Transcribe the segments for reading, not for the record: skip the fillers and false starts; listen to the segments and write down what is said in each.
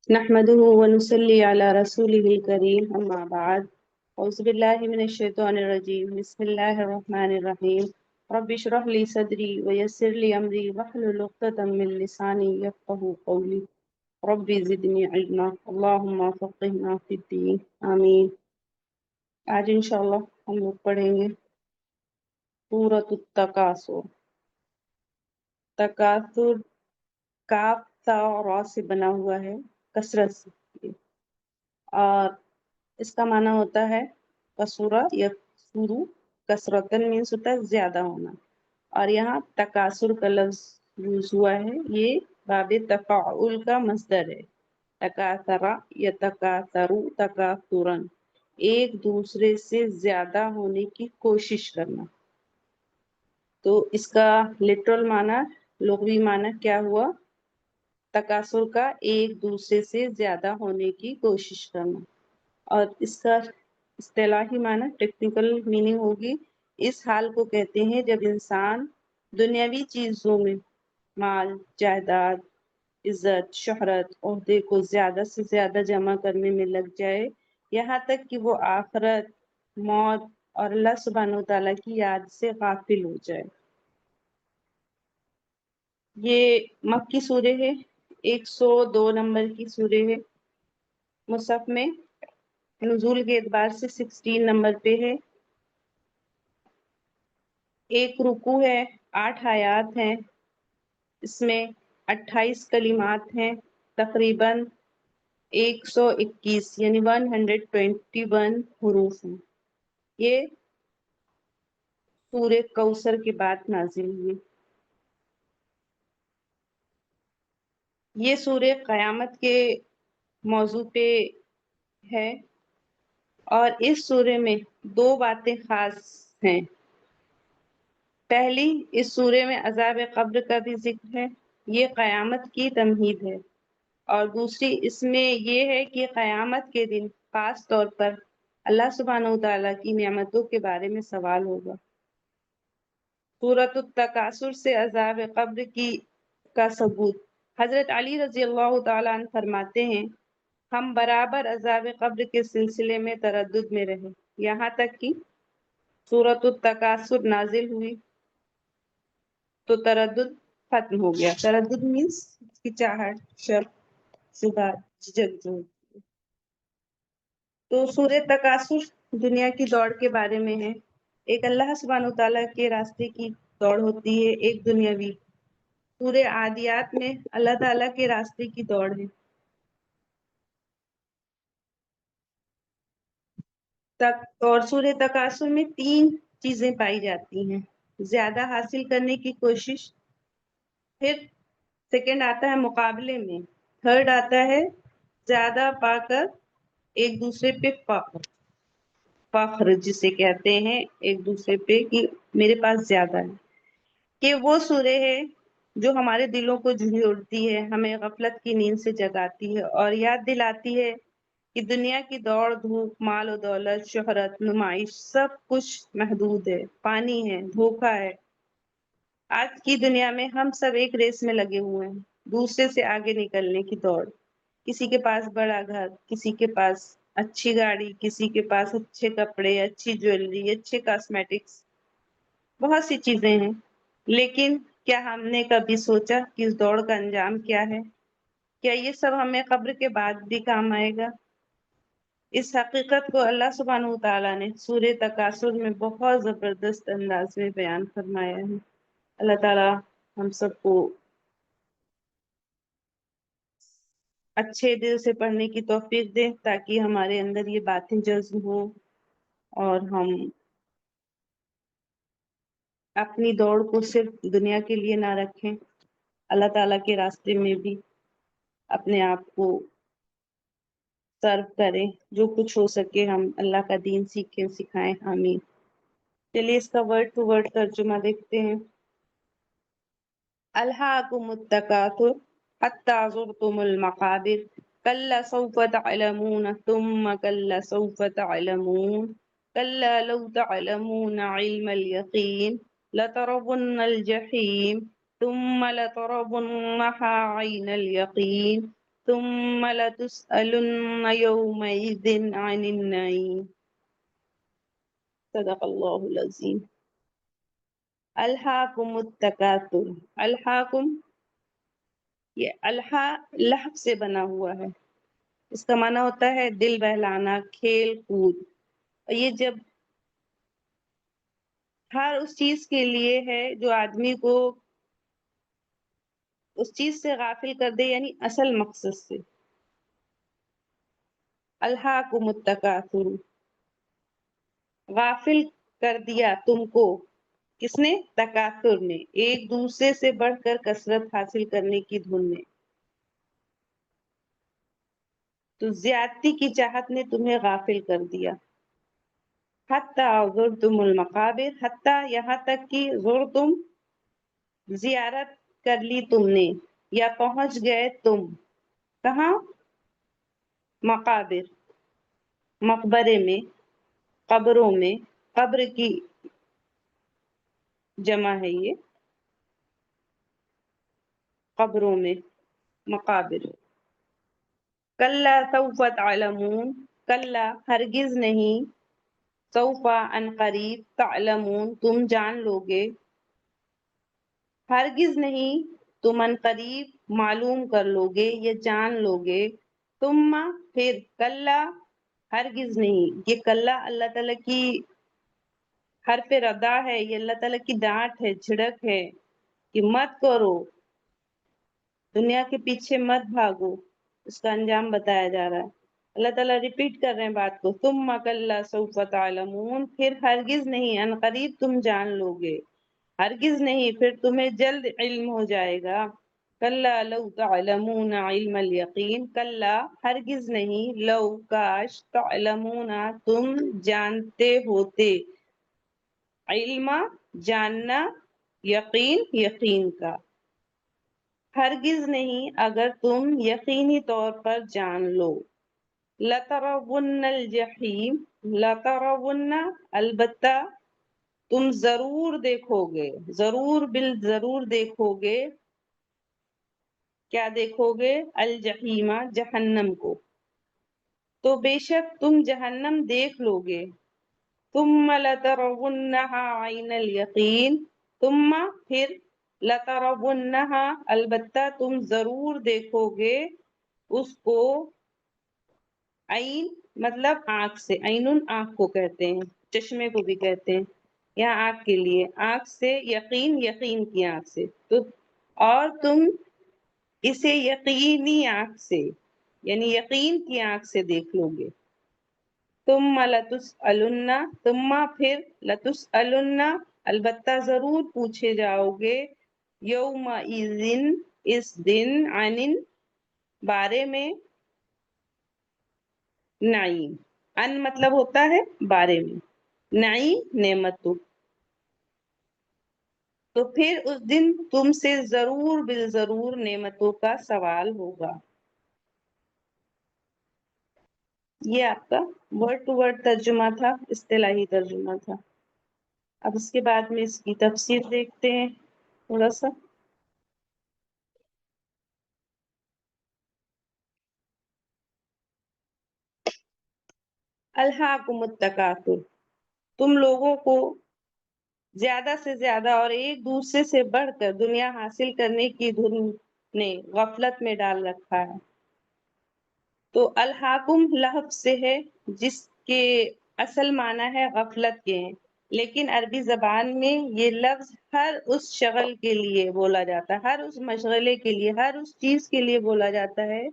نحمده ونصلي على رسوله الكريم أما بعد أعوذ بالله من الشيطان الرجيم بسم الله الرحمن الرحيم رب اشرح لي صدري ويسر لي أمري واحلل عقدة من لساني يفقهوا قولي رب زدني علما اللهم فقهنا في الدين آمين. آج انشاءاللہ ہم لوگ پڑھیں گے سورۃ التکاثر. تکاثر کاف تا اور را سے بنا ہوا ہے کثرت سے، اور اس کا معنی ہوتا ہے کسورہ یا سورو. کثرتن مینس ہوتا ہے زیادہ ہونا، اور یہاں تکاثر کا لفظ یوز ہوا ہے. یہ باب تفاعل کا مصدر ہے. تکاثرا یا تکاثرو تکاثرن، ایک دوسرے سے زیادہ ہونے کی کوشش کرنا. تو اس کا لٹرل معنی، لغوی معنی کیا ہوا؟ تکاثر کا ایک دوسرے سے زیادہ ہونے کی کوشش کرنا. اور اس کا اصطلاحی معنی، ٹیکنیکل میننگ ہوگی، اس حال کو کہتے ہیں جب انسان دنیاوی چیزوں میں مال، جائیداد، عزت، شہرت، عہدے کو زیادہ سے زیادہ جمع کرنے میں لگ جائے، یہاں تک کہ وہ آخرت، موت اور اللہ سبحانہ وتعالیٰ کی یاد سے غافل ہو جائے. یہ مکی سورہ ہے، 102 نمبر کی سورہ ہے. مصحف میں نزول کے اعتبار سے 16 نمبر پہ ہے. ایک رکوع ہے، 8 آیات ہیں، اس میں 28 کلمات ہیں، تقریباً 121 یعنی 121 حروف ہیں. یہ سورہ کوثر کے بعد نازل ہوئی. یہ سورہ قیامت کے موضوع پہ ہے، اور اس سورہ میں 2 باتیں خاص ہیں. پہلی، اس سورہ میں عذاب قبر کا بھی ذکر ہے، یہ قیامت کی تمہید ہے. اور دوسری اس میں یہ ہے کہ قیامت کے دن خاص طور پر اللہ سبحانہ وتعالیٰ کی نعمتوں کے بارے میں سوال ہوگا. سورۃ التکاثر سے عذاب قبر کا ثبوت. حضرت علی رضی اللہ تعالیٰ عنہ فرماتے ہیں، ہم برابر عذاب قبر کے سلسلے میں تردد میں رہے، یہاں تک کہ سورۃ التکاثر نازل ہوئی تو تردد ختم ہو گیا. تردد مینس ہچکچاہٹ، شک، شبہ، جھجک جو ہوتی ہے. تو سورہ تکاثر دنیا کی دوڑ کے بارے میں ہے. ایک اللہ سبحانہ وتعالیٰ کے راستے کی دوڑ ہوتی ہے، ایک دنیاوی. سورہ عادیات میں اللہ تعالیٰ کے راستے کی دوڑ ہے. اور سورہ تکاثر میں 3 چیزیں پائی جاتی ہیں: زیادہ حاصل کرنے کی کوشش، پھر سیکنڈ آتا ہے مقابلے میں، تھرڈ آتا ہے زیادہ پا کر ایک دوسرے پہ فخر جسے کہتے ہیں، ایک دوسرے پہ کہ میرے پاس زیادہ ہے. کہ وہ سورہ ہے جو ہمارے دلوں کو جھنجھوڑتی ہے، ہمیں غفلت کی نیند سے جگاتی ہے اور یاد دلاتی ہے کہ دنیا کی دوڑ دھوپ، مال و دولت، شہرت، نمائش، سب کچھ محدود ہے، پانی ہے، دھوکہ ہے. آج کی دنیا میں ہم سب ایک ریس میں لگے ہوئے ہیں، دوسرے سے آگے نکلنے کی دوڑ. کسی کے پاس بڑا گھر، کسی کے پاس اچھی گاڑی، کسی کے پاس اچھے کپڑے، اچھی جویلری، اچھے کاسمیٹکس، بہت سی چیزیں ہیں. لیکن کیا ہم نے کبھی سوچا کہ اس دوڑ کا انجام کیا ہے؟ کیا یہ سب ہمیں قبر کے بعد بھی کام آئے گا؟ اس حقیقت کو اللہ سبحانہ وتعالیٰ نے سورہ تکاثر میں بہت زبردست انداز میں بیان فرمایا ہے. اللہ تعالیٰ ہم سب کو اچھے دل سے پڑھنے کی توفیق دے تاکہ ہمارے اندر یہ باتیں جذب ہوں اور ہم اپنی دوڑ کو صرف دنیا کے لیے نہ رکھیں، اللہ تعالیٰ کے راستے میں بھی اپنے آپ کو سرو کریں. جو کچھ ہو سکے ہم اللہ کا دین سیکھیں، سکھائیں. آمین. چلیے اس کا ورڈ ٹو ورڈ ترجمہ دیکھتے ہیں. الہاکم التکاثر حتی زرتم المقابر کلا سوف تعلمون ثم کلا سوف تعلمون کلا لو تعلمون علم الیقین لترون الجحیم ثم لترونها عین الیقین ثم لتسألن يومئذ عن النعيم. صدق اللہ العظیم. الہاکم التکاثر. الہاکم، یہ الہا لہب سے بنا ہوا ہے. اس کا معنی ہوتا ہے دل بہلانا، کھیل کود. یہ جب ہر اس چیز کے لیے ہے جو آدمی کو اس چیز سے غافل کر دے، یعنی اصل مقصد سے. الہاکم التکاثر، غافل کر دیا تم کو. کس نے؟ تکاثر نے، ایک دوسرے سے بڑھ کر کثرت حاصل کرنے کی دھن نے. تو زیادتی کی چاہت نے تمہیں غافل کر دیا. حتی زرتم المقابر، حتی یہاں تک کہ زرتم زیارت کر لی تم نے، یا پہنچ گئے تم. کہاں؟ مقابر، مقبرے میں، قبروں میں. قبر کی جمع ہے یہ، قبروں میں، مقابر. کلا سوف تعلمون، کلا ہرگز نہیں، سوف ان قریب، تعلمون تم جان لو گے، ہرگز نہیں تم ان قریب معلوم کر لو گے یا جان لو گے. ثم پھر، کلا ہرگز نہیں. یہ کلا اللہ تعالیٰ کی حرف ردا ہے، یہ اللہ تعالیٰ کی ڈانٹ ہے، جھڑک ہے کہ مت کرو، دنیا کے پیچھے مت بھاگو. اس کا انجام بتایا جا رہا ہے. اللہ تعالیٰ ریپیٹ کر رہے ہیں بات کو. ثم کلا سوف تعلمون، پھر ہرگز نہیں، ان قریب تم جان لو گے، ہرگز نہیں پھر تمہیں جلد علم ہو جائے گا. کلا لو تعلمون علم الیقین، کلا ہرگز نہیں، لو کاش، تعلمون تم جانتے ہوتے، علم جاننا، یقین یقین کا. ہرگز نہیں اگر تم یقینی طور پر جان لو. لترون الجحیم، لترون البتہ تم ضرور دیکھو گے، ضرور ضرور دیکھو گے. کیا دیکھو گے؟ الجحیم، جہنم کو. تو بے شک تم جہنم دیکھ لو گے. ثم لترونها عین الیقین، ثم پھر، لترونها البتہ تم ضرور دیکھو گے اس کو. عین مطلب آنکھ سے، عین آنکھ کو کہتے ہیں، چشمے کو بھی کہتے ہیں. یہاں آنکھ کے لیے، آنکھ سے، یقین یقین کی آنکھ سے. تو اور تم اسے یقینی آنکھ سے، یعنی یقین کی آنکھ سے دیکھ لو گے. ثم لتسألن، ثم پھر، لتسألن البتہ ضرور پوچھے جاؤ گے، یومئذ اس دن، عن بارے میں، نعیم. ان مطلب ہوتا ہے بارے میں، نعیم نعمتوں. تو پھر اس دن تم سے ضرور بالضرور نعمتوں کا سوال ہوگا. یہ آپ کا ورڈ ٹو ورڈ ترجمہ تھا، اصطلاحی ترجمہ تھا. اب اس کے بعد میں اس کی تفسیر دیکھتے ہیں تھوڑا سا. الہاکم التکاثر، تم لوگوں کو زیادہ سے زیادہ اور ایک دوسرے سے بڑھ کر دنیا حاصل کرنے کی دھن نے غفلت میں ڈال رکھا ہے. تو الحاکم لفظ سے ہے جس کے اصل معنی ہے غفلت کے ہیں، لیکن عربی زبان میں یہ لفظ ہر اس شغل کے لیے بولا جاتا ہے، ہر اس مشغلے کے لیے، ہر اس چیز کے لیے بولا جاتا ہے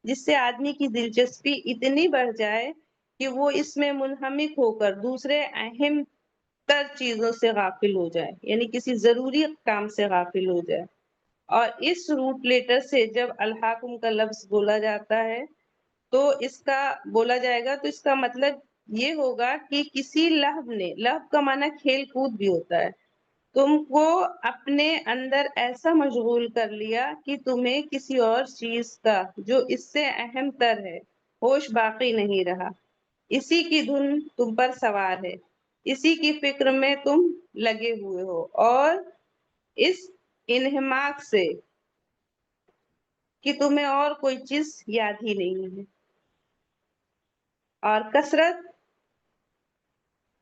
جس سے آدمی کی دلچسپی اتنی بڑھ جائے کہ وہ اس میں منہمک ہو کر دوسرے اہم تر چیزوں سے غافل ہو جائے، یعنی کسی ضروری کام سے غافل ہو جائے. اور اس روٹ لیٹر سے جب الحاکم کا لفظ بولا جاتا ہے تو اس کا بولا جائے گا تو اس کا مطلب یہ ہوگا کہ کسی لہو نے، لہو کا معنی کھیل کود بھی ہوتا ہے، تم کو اپنے اندر ایسا مشغول کر لیا کہ تمہیں کسی اور چیز کا جو اس سے اہم تر ہے ہوش باقی نہیں رہا. اسی کی دھن تم پر سوار ہے، اسی کی فکر میں تم لگے ہوئے ہو، اور اس انہماک سے کہ تمہیں اور کوئی چیز یاد ہی نہیں ہے. اور کثرت،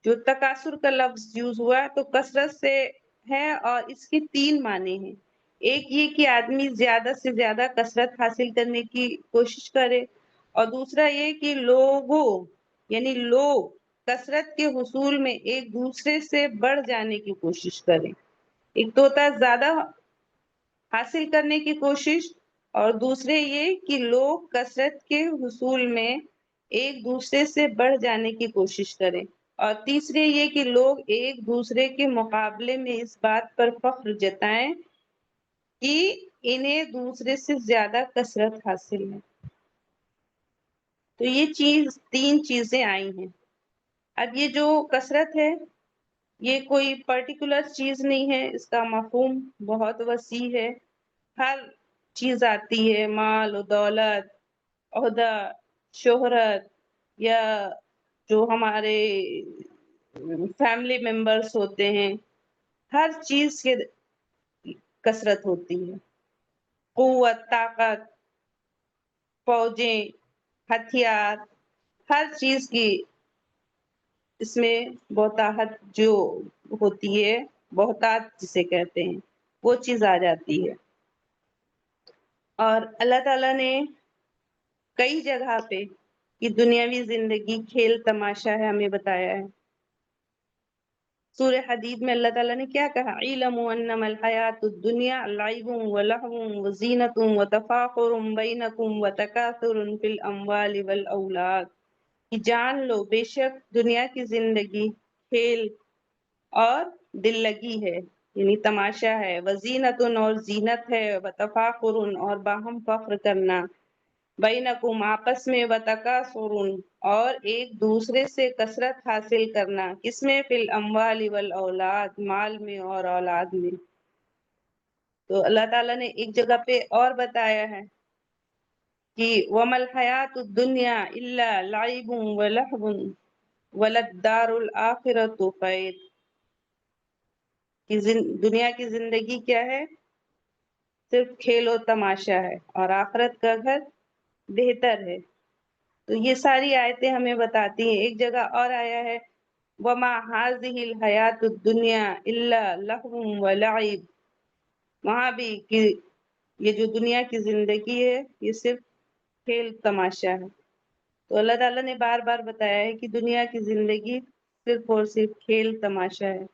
جو تکاثر کا لفظ یوز ہوا تو کثرت سے ہے اور اس کی 3 معنی ہیں. ایک یہ کہ آدمی زیادہ سے زیادہ کثرت حاصل کرنے کی کوشش کرے، اور دوسرا یہ کہ لوگوں یعنی لوگ کثرت کے حصول میں ایک دوسرے سے بڑھ جانے کی کوشش کریں. ایک تو ہوتا ہے زیادہ حاصل کرنے کی کوشش، اور دوسرے یہ کہ لوگ کثرت کے حصول میں ایک دوسرے سے بڑھ جانے کی کوشش کریں، اور تیسرے یہ کہ لوگ ایک دوسرے کے مقابلے میں اس بات پر فخر جتائیں کہ انہیں دوسرے سے زیادہ کثرت حاصل ہے. تو یہ 3 چیزیں آئی ہیں. اب یہ جو کثرت ہے یہ کوئی پرٹیکولر چیز نہیں ہے، اس کا مفہوم بہت وسیع ہے. ہر چیز آتی ہے، مال و دولت، عہدہ، شہرت، یا جو ہمارے فیملی ممبرس ہوتے ہیں، ہر چیز کی کثرت ہوتی ہے. قوت، طاقت، فوجیں، ہتھیار، ہر چیز کی اس میں بہتاحت جو ہوتی ہے، بہتات جسے کہتے ہیں، وہ چیز آ جاتی ہے. اور اللہ تعالیٰ نے کئی جگہ پہ کہ دنیاوی زندگی کھیل تماشا ہے ہمیں بتایا ہے. سورہ حدید میں اللہ تعالیٰ نے کیا کہا؟ اعلموا انما الحیات الدنیا لعب ولہو وزینۃ وتفاخر بینکم وتکاثر فی الاموال والاولاد. کہ جان لو بے شک دنیا کی زندگی کھیل اور دل لگی ہے، یعنی تماشا ہے، وزینۃ اور زینت ہے، وتفاخر اور باہم فخر کرنا، بینکم آپس میں، وتکاثر اور ایک دوسرے سے کثرت حاصل کرنا. کس میں؟ فی الاموال والاولاد، مال میں اور اولاد میں. تو اللہ تعالیٰ نے ایک جگہ پہ اور بتایا ہے کہ وَمَا الْحَيَاةُ الدُّنْيَا إِلَّا لَعِبٌ وَلَهْوٌ وَلَلدَّارُ الْآخِرَةُ خَيْرٌ. کہ دنیا کی زندگی کیا ہے؟ صرف کھیل و تماشا ہے، اور آخرت کا گھر بہتر ہے. تو یہ ساری آیتیں ہمیں بتاتی ہیں. ایک جگہ اور آیا ہے وَمَا هَٰذِهِ الْحَيَاةُ الدُّنْيَا إِلَّا لَهْوٌ وَلَعِبٌ. وہاں بھی کہ یہ جو دنیا کی زندگی ہے یہ صرف کھیل تماشا ہے. تو اللہ تعالیٰ نے بار بار بتایا ہے کہ دنیا کی زندگی صرف اور صرف کھیل تماشا ہے.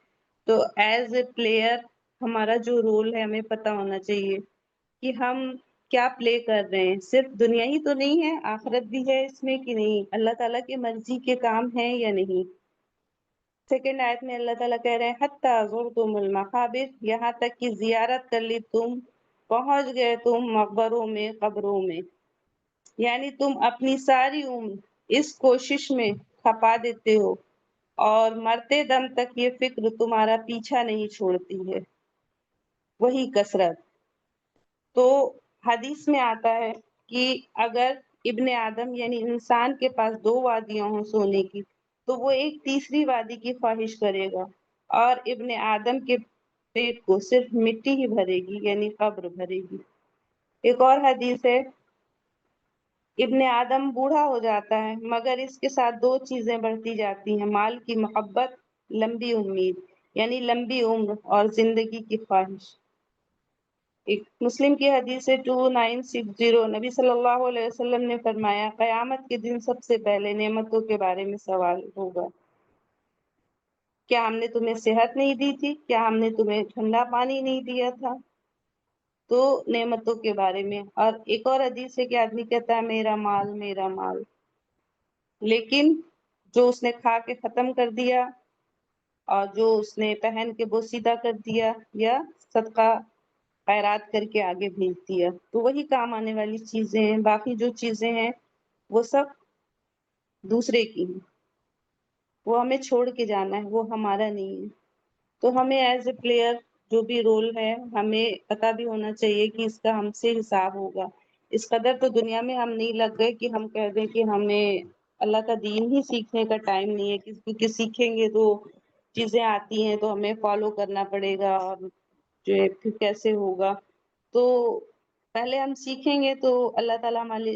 تو ایز اے پلیئر ہمارا جو رول ہے ہمیں پتہ ہونا چاہیے کہ ہم کیا پلے کر رہے ہیں. صرف دنیا ہی تو نہیں ہے، آخرت بھی ہے اس میں کہ نہیں، اللہ تعالیٰ کی مرضی کے کام ہیں یا نہیں. سیکنڈ آیت میں اللہ تعالیٰ کہہ رہے ہیں حتیٰ زرتم المقابر، یہاں تک کہ زیارت کر لی تم، پہنچ گئے تم مقبروں میں، قبروں میں. یعنی تم اپنی ساری عمر اس کوشش میں کھپا دیتے ہو اور مرتے دم تک یہ فکر تمہارا پیچھا نہیں چھوڑتی ہے، وہی کثرت. تو حدیث میں آتا ہے کہ اگر ابن آدم یعنی انسان کے پاس 2 وادیاں ہوں سونے کی تو وہ ایک تیسری وادی کی خواہش کرے گا، اور ابن آدم کے پیٹ کو صرف مٹی ہی بھرے گی، یعنی قبر بھرے گی. ایک اور حدیث ہے ابن آدم بوڑھا ہو جاتا ہے مگر اس کے ساتھ 2 چیزیں بڑھتی جاتی ہیں، مال کی محبت، لمبی امید یعنی لمبی عمر، اور زندگی کی خواہش. ایک مسلم کی حدیث ہے 2960، نبی صلی اللہ علیہ وسلم نے فرمایا قیامت کے دن سب سے پہلے نعمتوں کے بارے میں سوال ہوگا. کیا ہم نے تمہیں صحت نہیں دی تھی؟ کیا ہم نے تمہیں ٹھنڈا پانی نہیں دیا تھا؟ تو نعمتوں کے بارے میں. اور ایک اور حدیث ہے کہ آدمی کہتا ہے میرا مال میرا مال، لیکن جو اس نے کھا کے ختم کر دیا اور جو اس نے پہن کے بوسیدہ کر دیا یا صدقہ خیرات کر کے آگے بھیج دیا، تو وہی کام آنے والی چیزیں ہیں. باقی جو چیزیں ہیں وہ سب دوسرے کی ہیں، وہ ہمیں چھوڑ کے جانا ہے، وہ ہمارا نہیں ہے. تو ہمیں ایز اے پلیئر جو بھی رول ہے ہمیں پتہ بھی ہونا چاہیے کہ اس کا ہم سے حساب ہوگا. اس قدر تو دنیا میں ہم نہیں لگ گئے کہ ہم کہہ دیں کہ ہمیں اللہ کا دین ہی سیکھنے کا ٹائم نہیں ہے، کیونکہ سیکھیں گے تو چیزیں آتی ہیں تو ہمیں فالو کرنا پڑے گا، اور جو ہے پھر کیسے ہوگا. تو پہلے ہم سیکھیں گے تو اللہ تعالیٰ ہمارے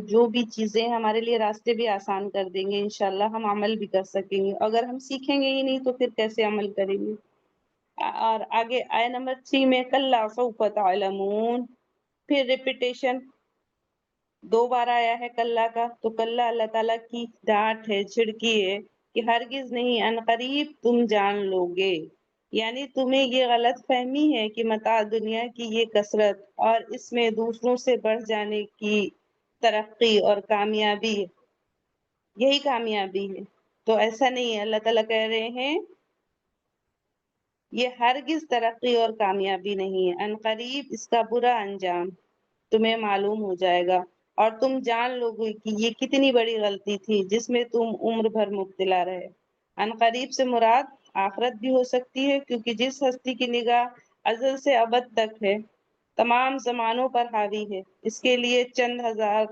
جو بھی چیزیں ہمارے لیے راستے بھی آسان کر دیں گے، انشاءاللہ ہم عمل بھی کر سکیں گے۔ اگر ہم سیکھیں گے ہی نہیں تو پھر کیسے عمل کریں گے؟ اور آگے آیہ نمبر 3 میں کلا سوف تعلمون، پھر ریپیٹیشن 2 بار آیا ہے کلا کا، تو کلا اللہ تعالیٰ کی ڈانٹ ہے، جھڑکی ہے کہ ہرگز نہیں، ان قریب تم جان لو گے، یعنی تمہیں یہ غلط فہمی ہے کہ متاع دنیا کی یہ کثرت اور اس میں دوسروں سے بڑھ جانے کی ترقی اور کامیابی یہی کامیابی ہے، تو ایسا نہیں ہے۔ اللہ تعالیٰ کہہ رہے ہیں یہ ہرگز ترقی اور کامیابی نہیں ہے، ان قریب اس کا برا انجام تمہیں معلوم ہو جائے گا اور تم جان لو گے کہ یہ کتنی بڑی غلطی تھی جس میں تم عمر بھر مبتلا رہے۔ ان قریب سے مراد آخرت بھی ہو سکتی ہے، کیونکہ جس ہستی کی نگاہ ازل سے ابد تک ہے، تمام زمانوں پر حاوی ہے، اس کے لیے چند ہزار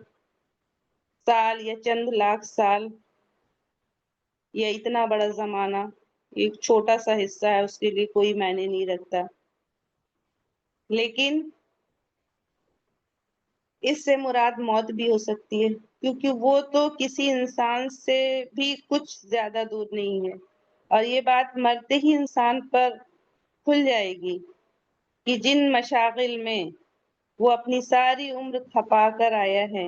سال یا چند لاکھ سال یا اتنا بڑا زمانہ ایک چھوٹا سا حصہ ہے، اس کے لیے کوئی معنی نہیں رکھتا۔ لیکن اس سے مراد موت بھی ہو سکتی ہے، کیونکہ وہ تو کسی انسان سے بھی کچھ زیادہ دور نہیں ہے، اور یہ بات مرتے ہی انسان پر کھل جائے گی کہ جن مشاغل میں وہ اپنی ساری عمر کھپا کر آیا ہے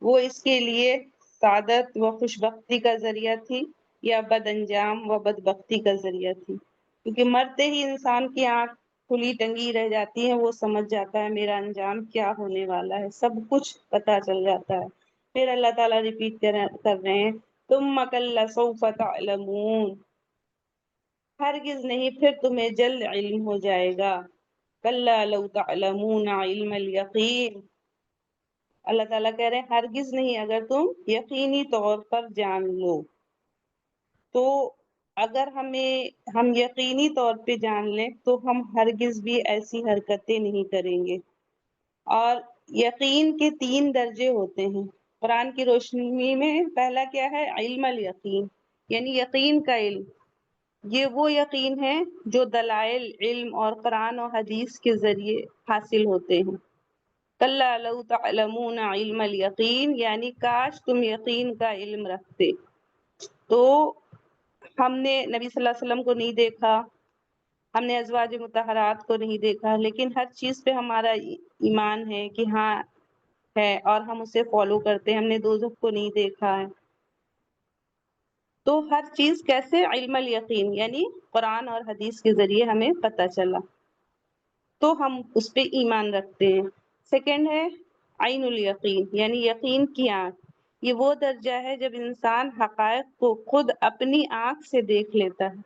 وہ اس کے لیے سعادت و خوشبختی کا ذریعہ تھی یا بد انجام و بدبختی کا ذریعہ تھی، کیونکہ مرتے ہی انسان کی آنکھ کھلی ٹنگی رہ جاتی ہے، وہ سمجھ جاتا ہے میرا انجام کیا ہونے والا ہے، سب کچھ پتا چل جاتا ہے۔ پھر اللہ تعالیٰ ریپیٹ کر رہے ہیں ثم کلا سوف تعلمون، ہرگز نہیں پھر تمہیں جلد علم ہو جائے گا، کلا لو تعلمون علم الیقین، اللہ تعالیٰ کہہ رہے ہیں ہرگز نہیں، اگر تم یقینی طور پر جان لو تو اگر ہم یقینی طور پہ جان لیں تو ہم ہرگز بھی ایسی حرکتیں نہیں کریں گے۔ اور یقین کے 3 درجے ہوتے ہیں قرآن کی روشنی میں۔ پہلا کیا ہے؟ علم الیقین، یعنی یقین کا علم، یہ وہ یقین ہے جو دلائل علم اور قرآن و حدیث کے ذریعے حاصل ہوتے ہیں۔ کلا لو تعلمون علم الیقین، یعنی کاش تم یقین کا علم رکھتے۔ تو ہم نے نبی صلی اللہ علیہ وسلم کو نہیں دیکھا، ہم نے ازواج مطہرات کو نہیں دیکھا، لیکن ہر چیز پہ ہمارا ایمان ہے کہ ہاں ہے اور ہم اسے فالو کرتے ہیں۔ ہم نے دوزخ کو نہیں دیکھا ہے، تو ہر چیز کیسے؟ علم الیقین، یعنی قرآن اور حدیث کے ذریعے ہمیں پتہ چلا تو ہم اس پہ ایمان رکھتے ہیں۔ سیکنڈ ہے عین الیقین، یعنی یقین کی آنکھ، یہ وہ درجہ ہے جب انسان حقائق کو خود اپنی آنکھ سے دیکھ لیتا ہے۔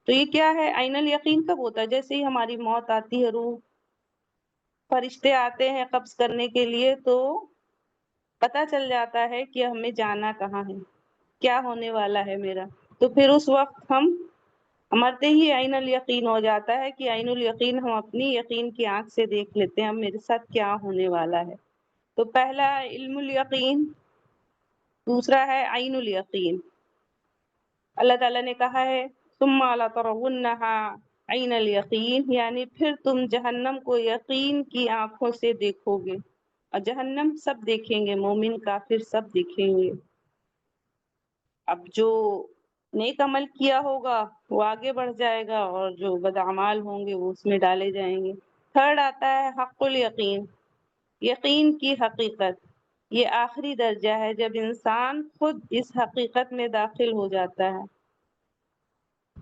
تو یہ کیا ہے؟ عین الیقین کب ہوتا ہے؟ جیسے ہی ہماری موت آتی ہے، روح فرشتے آتے ہیں قبض کرنے کے لیے، تو پتہ چل جاتا ہے کہ ہمیں جانا کہاں ہے، کیا ہونے والا ہے میرا، تو پھر اس وقت ہم مرتے ہی عین الیقین ہو جاتا ہے کہ عین الیقین ہم اپنی یقین کی آنکھ سے دیکھ لیتے ہیں اب میرے ساتھ کیا ہونے والا ہے۔ تو پہلا علم الیقین، دوسرا ہے عین الیقین۔ اللہ تعالیٰ نے کہا ہے ثم لترونها عین الیقین، یعنی پھر تم جہنم کو یقین کی آنکھوں سے دیکھو گے، اور جہنم سب دیکھیں گے، مومن کافر سب دیکھیں گے۔ اب جو نیک عمل کیا ہوگا وہ آگے بڑھ جائے گا، اور جو بدعمال ہوں گے وہ اس میں ڈالے جائیں گے۔ تھرڈ آتا ہے حق الیقین، یقین کی حقیقت، یہ آخری درجہ ہے جب انسان خود اس حقیقت میں داخل ہو جاتا ہے۔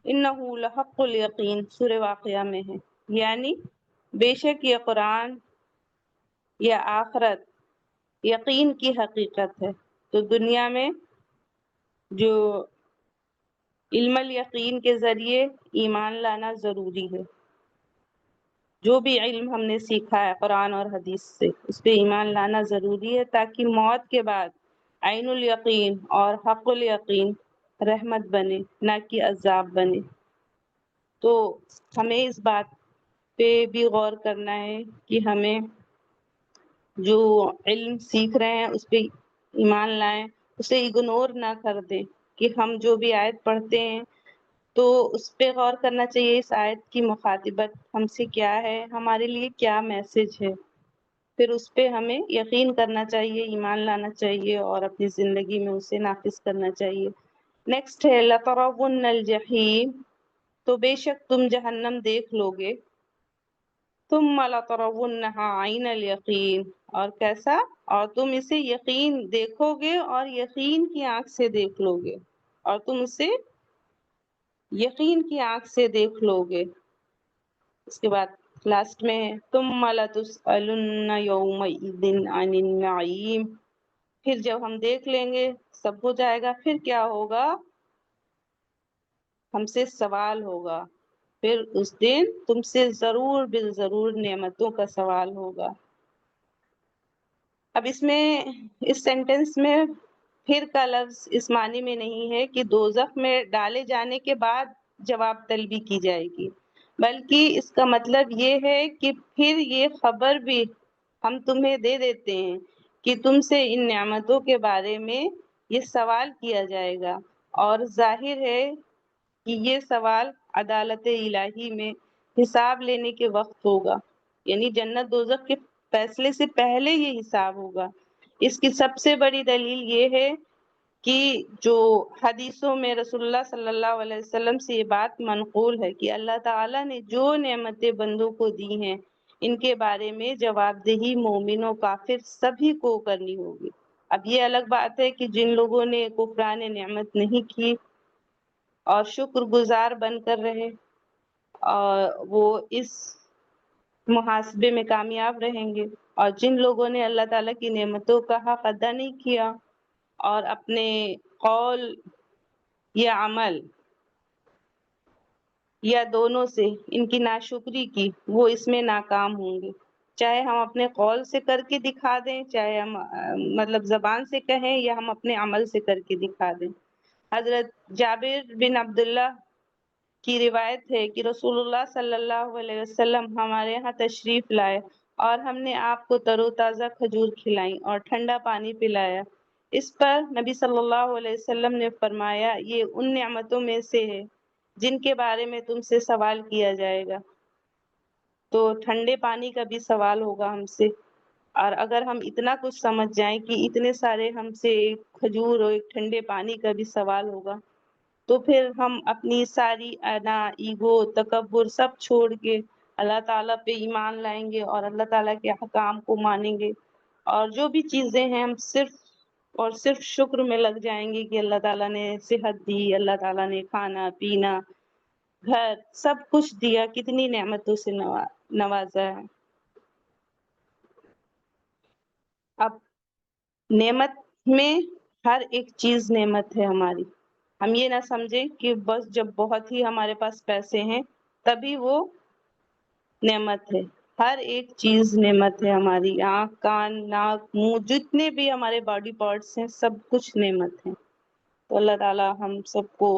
انہ لحق الیقین سورہ واقعہ میں ہے، یعنی بے شک یہ قرآن یا آخرت یقین کی حقیقت ہے۔ تو دنیا میں جو علم الیقین کے ذریعے ایمان لانا ضروری ہے، جو بھی علم ہم نے سیکھا ہے قرآن اور حدیث سے اس پہ ایمان لانا ضروری ہے، تاکہ موت کے بعد عین الیقین اور حق الیقین رحمت بنے نہ کہ عذاب بنے۔ تو ہمیں اس بات پہ بھی غور کرنا ہے کہ ہمیں جو علم سیکھ رہے ہیں اس پہ ایمان لائیں، اسے اگنور نہ کر دیں، کہ ہم جو بھی آیت پڑھتے ہیں تو اس پہ غور کرنا چاہیے اس آیت کی مخاطبت ہم سے کیا ہے، ہمارے لیے کیا میسج ہے۔ پھر اس پہ ہمیں یقین کرنا چاہیے، ایمان لانا چاہیے اور اپنی زندگی میں اسے نافذ کرنا چاہیے۔ نیکسٹ ہے لَتَرَوُنَّ الْجَحِيمَ، تو بے شک تم جہنم دیکھ لو گے، ثُمَّ لَتَرَوُنَّهَا عَيْنَ الْيَقِينِ، اور کیسا؟ اور تم اسے یقین دیکھو گے اور یقین کی آنکھ سے دیکھ لو گے، اور تم اسے یقین کی آنکھ سے دیکھ لو گے۔ اس کے بعد لاسٹ میں ہے ثُمَّ لَتُسْأَلُنَّ يَوْمَئِذٍ عَنِ النَّعِيمِ، پھر جب ہم دیکھ لیں گے سب ہو جائے گا، پھر کیا ہوگا؟ ہم سے سوال ہوگا، پھر اس دن تم سے ضرور بالضرور نعمتوں کا سوال ہوگا۔ اب اس میں اس سینٹنس میں پھر کا لفظ اس معنی میں نہیں ہے کہ دوزخ میں ڈالے جانے کے بعد جواب طلبی کی جائے گی، بلکہ اس کا مطلب یہ ہے کہ پھر یہ خبر بھی ہم تمہیں دے دیتے ہیں کہ تم سے ان نعمتوں کے بارے میں یہ سوال کیا جائے گا، اور ظاہر ہے کہ یہ سوال عدالت الہی میں حساب لینے کے وقت ہوگا، یعنی جنت دوزخ کے فیصلے سے پہلے یہ حساب ہوگا۔ اس کی سب سے بڑی دلیل یہ ہے کہ جو حدیثوں میں رسول اللہ صلی اللہ علیہ وسلم سے یہ بات منقول ہے کہ اللہ تعالیٰ نے جو نعمتیں بندوں کو دی ہیں ان کے بارے میں جواب دہی مومن و کافر سبھی کو کرنی ہوگی۔ اب یہ الگ بات ہے کہ جن لوگوں نے کفران نعمت نہیں کی اور شکر گزار بن کر رہے، اور وہ اس محاسبے میں کامیاب رہیں گے، اور جن لوگوں نے اللہ تعالیٰ کی نعمتوں کا حق ادا نہیں کیا اور اپنے قول یا عمل یا دونوں سے ان کی ناشکری کی، وہ اس میں ناکام ہوں گے۔ چاہے ہم اپنے قول سے کر کے دکھا دیں، چاہے ہم مطلب زبان سے کہیں، یا ہم اپنے عمل سے کر کے دکھا دیں۔ حضرت جابر بن عبداللہ کی روایت ہے کہ رسول اللہ صلی اللہ علیہ وسلم ہمارے یہاں تشریف لائے اور ہم نے آپ کو تر و تازہ کھجور کھلائیں اور ٹھنڈا پانی پلایا۔ اس پر نبی صلی اللہ علیہ وسلم نے فرمایا، یہ ان نعمتوں میں سے ہے جن کے بارے میں تم سے سوال کیا جائے گا۔ تو ٹھنڈے پانی کا بھی سوال ہوگا ہم سے، اور اگر ہم اتنا کچھ سمجھ جائیں کہ اتنے سارے ہم سے ایک کھجور اور ایک ٹھنڈے پانی کا بھی سوال ہوگا، تو پھر ہم اپنی ساری انا، ایگو، تکبر سب چھوڑ کے اللہ تعالیٰ پہ ایمان لائیں گے اور اللہ تعالیٰ کے احکام کو مانیں گے، اور جو بھی چیزیں ہیں ہم صرف اور صرف شکر میں لگ جائیں گے کہ اللہ تعالیٰ نے صحت دی، اللہ تعالیٰ نے کھانا پینا، گھر، سب کچھ دیا، کتنی نعمتوں سے نوازا ہے۔ اب نعمت میں ہر ایک چیز نعمت ہے ہماری، ہم یہ نہ سمجھیں کہ بس جب بہت ہی ہمارے پاس پیسے ہیں تبھی وہ نعمت ہے۔ ہر ایک چیز نعمت ہے ہماری، آنکھ، کان، ناک، منہ، جتنے بھی ہمارے باڈی پارٹس ہیں سب کچھ نعمت ہیں۔ تو اللہ تعالیٰ ہم سب کو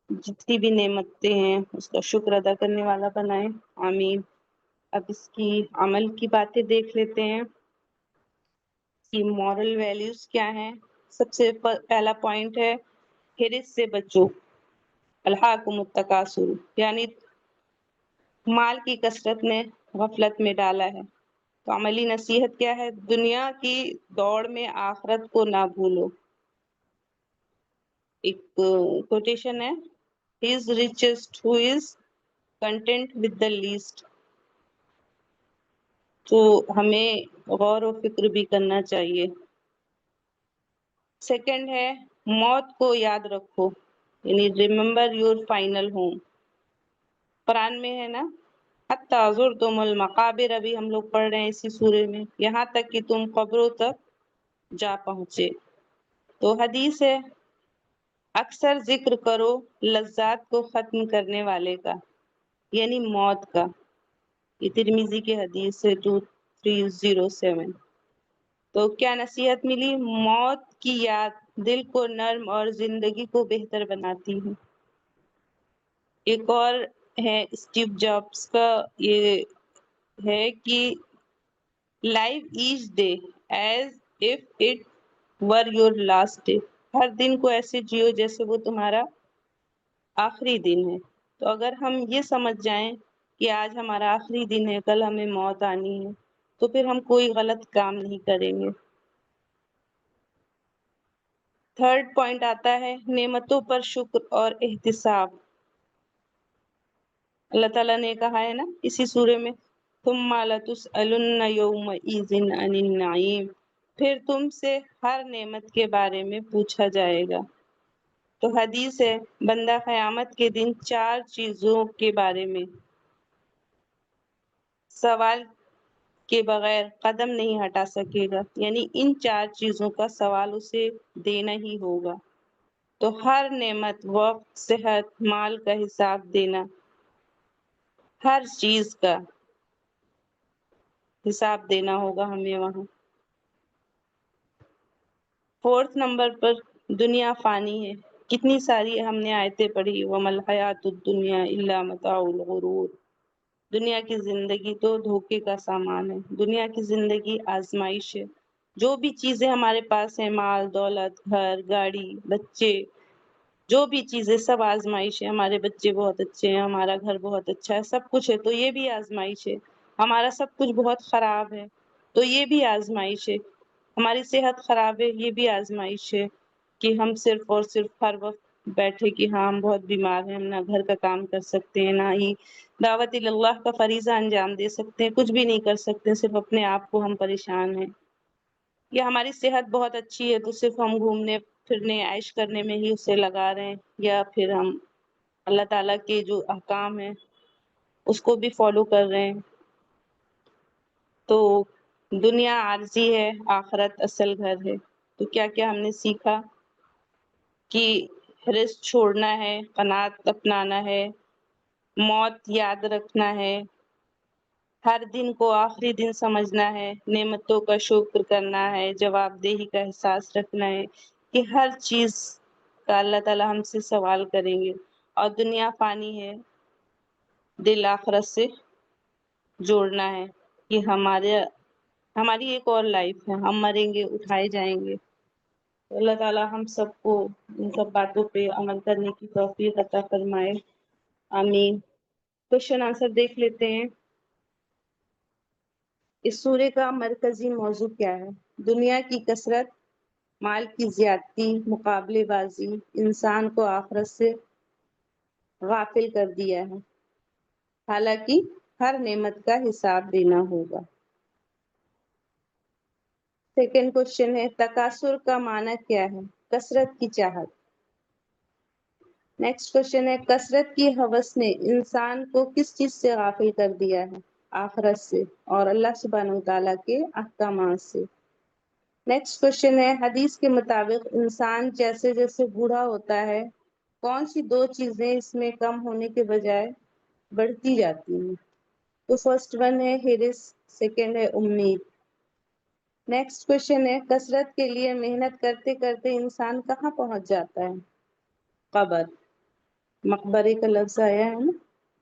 جتنی بھی نعمتیں ہیں اس کا شکر ادا کرنے والا بنائے، آمین۔ اب اس کی عمل کی باتیں دیکھ لیتے ہیں کہ مورل ویلیوز کیا ہیں۔ سب سے پہلا پوائنٹ ہے حرص سے بچو، الہاکم التکاثر، یعنی مال کی کثرت نے غفلت میں ڈالا ہے۔ تو عملی نصیحت کیا ہے؟ دنیا کی دوڑ میں آخرت کو نہ بھولو۔ ایک کوٹیشن ہے، He is richest who is content with the least۔ تو ہمیں غور و فکر بھی کرنا چاہیے۔ سیکنڈ ہے موت کو یاد رکھو، یعنی ریممبر یور فائنل ہوم۔ قرآن میں ہے نا، حتی زرتم المقابر، ابھی ہم لوگ پڑھ رہے ہیں اسی سورے میں، یہاں تک کہ تم قبروں تک جا پہنچے۔ تو حدیث ہے، اکثر ذکر کرو لذات کو ختم کرنے والے کا، یعنی موت کا۔ یہ ترمذی کی حدیث ہے 2307۔ تو کیا نصیحت ملی؟ موت کی یاد دل کو نرم اور زندگی کو بہتر بناتی ہے۔ ایک اور ہے اسٹیو جابس کا، یہ ہے کہ live each day as if it were your last day, ہر دن کو ایسے جیو جیسے وہ تمہارا آخری دن ہے۔ تو اگر ہم یہ سمجھ جائیں کہ آج ہمارا آخری دن ہے، کل ہمیں موت آنی ہے، تو پھر ہم کوئی غلط کام نہیں کریں گے۔ تھرڈ پوائنٹ آتا ہے نعمتوں پر شکر اور احتساب۔ اللہ تعالیٰ نے کہا ہے نا اسی سورے میں ثم لتسألن یومئذ عن النعیم، پھر تم سے ہر نعمت کے بارے میں پوچھا جائے گا۔ تو حدیث ہے بندہ قیامت کے دن 4 چیزوں کے بارے میں سوال کے بغیر قدم نہیں ہٹا سکے گا، یعنی ان 4 چیزوں کا سوال اسے دینا ہی ہوگا۔ تو ہر نعمت، وقت، صحت، مال کا حساب دینا، ہر چیز کا حساب دینا ہوگا ہمیں وہاں۔ فورتھ نمبر پر دنیا فانی ہے۔ کتنی ساری ہم نے آیتیں پڑھی وَمَا الْحَيَاةُ الدُّنْيَا إِلَّا مَتَاعُ الْغُرُورِ، دنیا کی زندگی تو دھوکے کا سامان ہے، دنیا کی زندگی آزمائش ہے۔ جو بھی چیزیں ہمارے پاس ہیں، مال، دولت، گھر، گاڑی، بچے، جو بھی چیزیں سب آزمائش ہے۔ ہمارے بچے بہت اچھے ہیں، ہمارا گھر بہت اچھا ہے، سب کچھ ہے تو یہ بھی آزمائش ہے۔ ہمارا سب کچھ بہت خراب ہے تو یہ بھی آزمائش ہے۔ ہماری صحت خراب ہے، یہ بھی آزمائش ہے کہ ہم صرف اور صرف ہر وقت بیٹھے کہ ہاں ہم بہت بیمار ہیں، ہم نہ گھر کا کام کر سکتے ہیں، نہ ہی دعوت اللہ کا فریضہ انجام دے سکتے ہیں، کچھ بھی نہیں کر سکتے، صرف اپنے آپ کو ہم پریشان ہیں۔ یا ہماری صحت بہت اچھی ہے تو صرف ہم گھومنے پھرنے عیش کرنے میں ہی اسے لگا رہے ہیں، یا پھر ہم اللہ تعالیٰ کے جو احکام ہیں اس کو بھی فالو کر رہے ہیں۔ تو دنیا عارضی ہے، آخرت اصل گھر ہے۔ تو کیا کیا ہم نے سیکھا کہ رزق چھوڑنا ہے، قناعت اپنانا ہے، موت یاد رکھنا ہے، ہر دن کو آخری دن سمجھنا ہے، نعمتوں کا شکر کرنا ہے، جواب دہی کا احساس رکھنا ہے کہ ہر چیز کا اللہ تعالیٰ ہم سے سوال کریں گے۔ اور دنیا فانی ہے، دل آخرت سے جوڑنا ہے کہ ہماری ایک اور لائف ہے، ہم مریں گے، اٹھائے جائیں گے۔ تو اللہ تعالیٰ ہم سب کو ان سب باتوں پہ عمل کرنے کی توفیق عطا فرمائے، آمین۔ کوشچن آنسر دیکھ لیتے ہیں۔ اس سورے کا مرکزی موضوع کیا ہے؟ دنیا کی کثرت، مال کی زیادتی، مقابلے بازی انسان کو آخرت سے غافل کر دیا ہے، حالانکہ ہر نعمت کا حساب دینا ہوگا۔ سیکنڈ کوشچن ہے تکاثر کا معنی کیا ہے؟ کثرت کی چاہت۔ نیکسٹ کوشچن ہے کثرت کی ہوس نے انسان کو کس چیز سے غافل کر دیا ہے؟ آخرت سے اور اللہ سبحانہ وتعالیٰ کے احکامات سے۔ نیکسٹ کوشچن ہے حدیث کے مطابق انسان جیسے جیسے بوڑھا ہوتا ہے کون سی 2 چیزیں اس میں کم ہونے کے بجائے بڑھتی جاتی ہیں؟ تو فرسٹ ون ہے ہرس، سیکنڈ ہے امید۔ نیکسٹ کوشچن ہے کثرت کے لیے محنت کرتے کرتے انسان کہاں پہنچ جاتا ہے؟ قبر، مقبرے کا لفظ آیا ہے نا،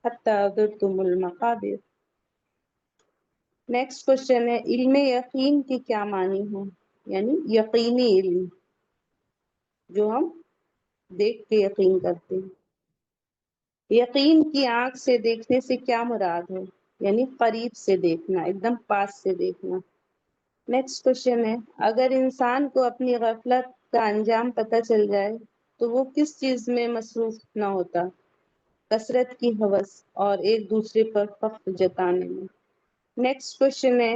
حتی زرتم المقابر۔ نیکسٹ کوشچن ہے علم یقین کی کیا معنی ہے؟ یعنی یقینی علم جو ہم دیکھ کے یقین کرتے ہیں۔ یقین کی آنکھ سے دیکھنے سے کیا مراد ہے؟ یعنی قریب سے دیکھنا، ایک دم پاس سے دیکھنا۔ نیکسٹ کوشچن ہے اگر انسان کو اپنی غفلت کا انجام پتہ چل جائے تو وہ کس چیز میں مصروف نہ ہوتا؟ کثرت کی ہوس اور ایک دوسرے پر فخر جتانے میں۔ نیکسٹ کوشچن ہے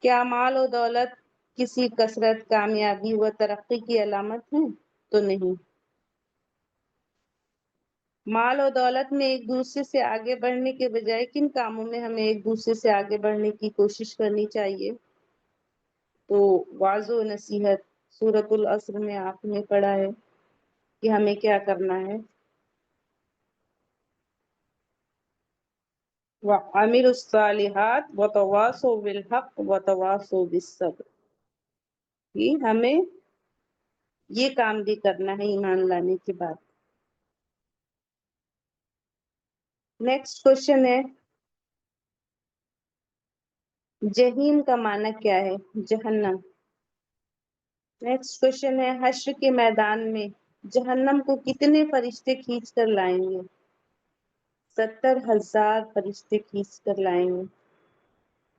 کیا مال و دولت کسی کثرت، کامیابی و ترقی کی علامت ہے؟ تو نہیں۔ مال و دولت میں ایک دوسرے سے آگے بڑھنے کے بجائے کن کاموں میں ہمیں ایک دوسرے سے آگے بڑھنے کی کوشش کرنی چاہیے؟ تو وعظ و نصیحت، سورۃ العصر میں آپ نے پڑھا ہے کہ ہمیں کیا کرنا ہے۔ وَعَمِلُوا الصَّالِحَاتِ وَتَوَاصَوْا بِالْحَقِّ وَتَوَاصَوْا بِالصَّبْرِ، کہ ہمیں یہ کام بھی کرنا ہے ایمان لانے کے بعد۔ نیکسٹ کوشچن ہے جہیم کا معنی کیا ہے؟ جہنم۔ نیکسٹ کوشچن ہے حشر کے میدان میں جہنم کو کتنے فرشتے کھینچ کر لائیں گے؟ 70,000 فرشتے کھینچ کر لائیں گے۔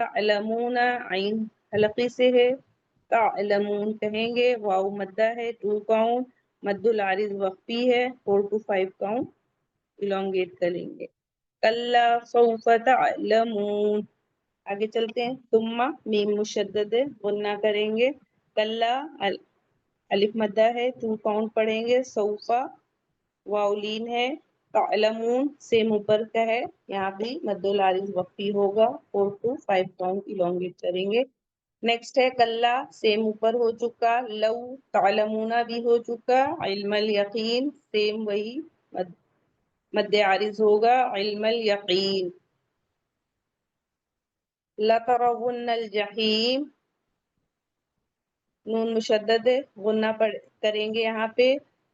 تعلمون عین حلقی سے ہے، تعلمون کہیں گے، واو مدہ ہے 2 کاؤنٹ، مد العارض وقفی ہے 4 to 5 کاؤنٹ، elongate کریں گے. کلا سوف تعلمون. آگے چلتے ہیں. ثم میم مشدد ہے، غنہ کریں گے. کلا الف مدہ ہے 2 کاؤنٹ پڑھیں گے. سوفا واولین ہے. تعلمون سیم اوپر کا ہے، یہاں بھی مد العارض وقفی ہوگا 4 to 5 کاؤنٹ elongate کریں گے. نیکسٹ ہے کلا سیم اوپر ہو چکا. لو تعلمون بھی ہو چکا. علم الیقین سیم وہی مد عارض ہوگا علم الیقین. لَتَرَوُنَّ الجحیم نون مشدد ہے، غنہ کریں گے یہاں پہ،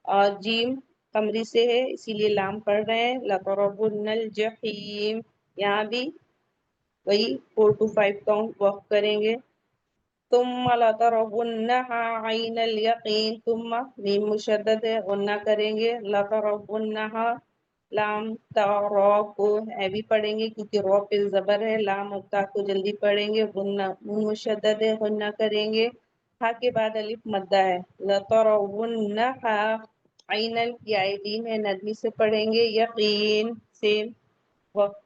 اور جیم قمری سے ہے اسی لیے لام پڑھ رہے ہیں. لَتَرَوُنَّ الجحیم یہاں بھی وہی 4 to 5 کاؤنٹ وقف کریں گے. ثم لَتَرَوُنَّهَا عَيْنَ الْيَقِينِ ثم میم مشدد ہے، غنہ کریں گے. لَتَرَوُنَّهَا لام تا را کو ہیوی پڑھیں گے کیونکہ را پہ زبر ہے. لام اور تا کو جلدی پڑھیں گے. غنہ نون مشدد ہے، غنہ کریں گے. ہا کے بعد الف مدہ ہے. لَتَرَوُنَّهَا عَيْنَ کی آئیدین ہے، نرمی سے پڑھیں گے. یقین سیم وقت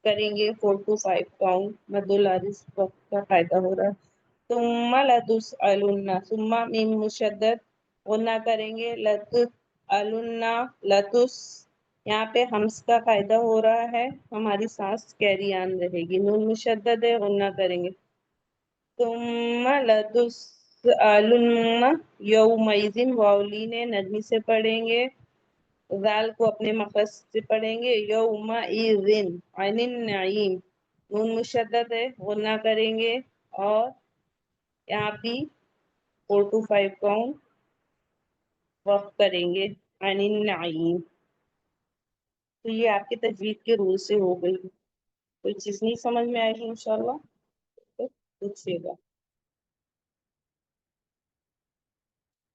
کریں گے 4 to 5 کاؤنٹ، مد العارض وقت کا فائدہ ہو رہا ہے. ثم لتسألن ثم میم مشدد غنہ کریں گے. لتسألن لتس یہاں پہ ہمس کا فائدہ ہو رہا ہے، ہماری سانس کیری آن رہے گی. نون مشدد ہے، غنہ کریں گے. ثم لتسألن یومئذ واولین نرمی سے پڑھیں گے. ذال کو اپنے مخرج سے پڑھیں گے. یومئذ عن النعیم نون مشدد ہے، غنہ کریں گے. اور یہاں بھی 4 to 5 کاؤنٹ وقف کریں گے. عن النعیم. تو یہ آپ کے تجوید کے رول سے ہو گئی. کوئی چیز نہیں سمجھ میں آئے گی انشاءاللہ تو پوچھیے گا.